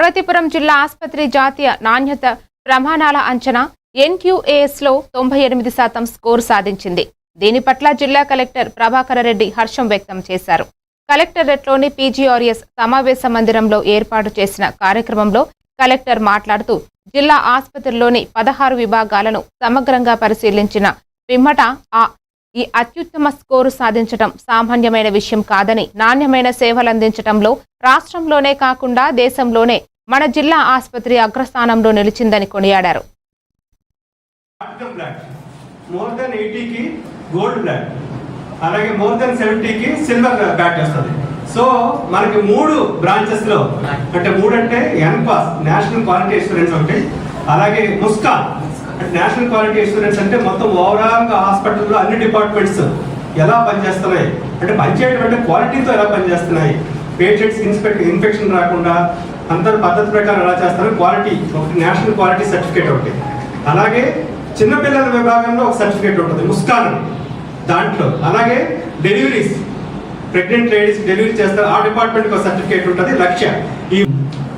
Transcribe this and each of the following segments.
పార్వతీపురం జిల్లా ఆసుపత్రి జాతీయ నాణ్యత ప్రమాణాల అంచనా NQASలో 98% స్కోరు సాధించింది. దీని పట్ల జిల్లా కలెక్టర్ ప్రభాకర్ రెడ్డి హర్షం వ్యక్తం చేశారు. కలెక్టరేట్లోని PGRS సమావేశ మందిరంలో ఏర్పాటు చేసిన కార్యక్రమంలో కలెక్టర్ మాట్లాడుతూ జిల్లా ఆసుపత్రిలోని 16 విభాగాలను సమగ్రంగా పరిశీలించిన పిమ్మట ఈ అత్యుత్తమ స్కోరు సాధించడం సామాన్యమైన విషయం కాదని, నాణ్యమైన సేవలందించడంలో రాష్ట్రంలోనే కాకుండా దేశంలోనే మన జిల్లా ఆసుపత్రి అగ్రస్థానంలో నిలిచిందని కొనియాడారు. మోర్ దెన్ 80 కి గోల్డ్ బ్లాక్, అలాగే మోర్ దెన్ 70 కి సిల్వర్ బ్యాక్ వస్తుంది. సో మనకి 3 బ్రాంచెస్ లో అంటే 3 అంటే NQAS నేషనల్ క్వాలిటీ అష్యూరెన్స్ ఒకటి, అలాగే ముస్కాన్ నేషనల్ క్వాలిటీ అష్యూరెన్స్ అంటే మొత్తం ఓవరాల్ గా హాస్పిటల్లో అన్ని డిపార్ట్మెంట్స్ ఎలా పనిచేస్తున్నాయి అంటే పనిచేయడం అంటే క్వాలిటీతో ఎలా పనిచేస్తున్నాయి, పేషెంట్స్ ఇన్ఫెక్షన్ రాకుండా అందరు పద్ధతి ప్రకారం ఎలా చేస్తారు, క్వాలిటీ ఒకటి నేషనల్ క్వాలిటీ సర్టిఫికేట్ ఒకటి, అలాగే చిన్నపిల్లల విభాగంలో ఒక సర్టిఫికేట్ ఉంటుంది ముస్కాన్ దాంట్లో, అలాగే డెలివరీస్ ప్రెగ్నెంట్ లేడీస్ డెలివరీ చేస్తారు ఆ డిపార్ట్మెంట్కి ఒక సర్టిఫికేట్ ఉంటుంది. లక్ష్య ఈ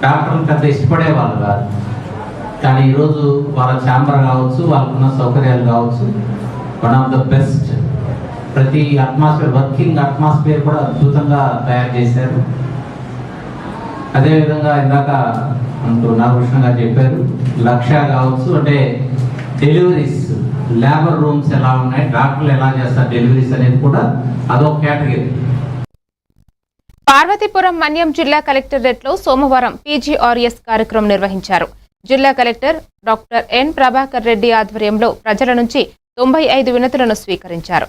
డాక్టర్లు పెద్ద ఇష్టపడే వాళ్ళు కాదు, కానీ ఈరోజు వాళ్ళ ఛాంబర్ కావచ్చు, వాళ్ళకున్న సౌకర్యాలు కావచ్చు, వన్ ఆఫ్ ద బెస్ట్. ప్రతి అట్మాస్ఫియర్ వర్కింగ్ అట్మాస్ఫియర్ కూడా అద్భుతంగా తయారు చేశారు. అదేవిధంగా ఇందాక నాగకృష్ణ గారు చెప్పారు, లక్ష్య కావచ్చు అంటే డెలివరీస్ లేబర్ రూమ్స్ ఎలా ఉన్నాయి, డాక్టర్లు ఎలా చేస్తారు డెలివరీస్ అనేది కూడా అదొక కేటగిరీ. పార్వతీపురం మన్యం జిల్లా కలెక్టరేట్లో సోమవారం PGRS కార్యక్రమం నిర్వహించారు. జిల్లా collector doctor N Prabhakar Reddy ఆధ్వర్యంలో ప్రజల నుంచి 95 వినతులను స్వీకరించారు.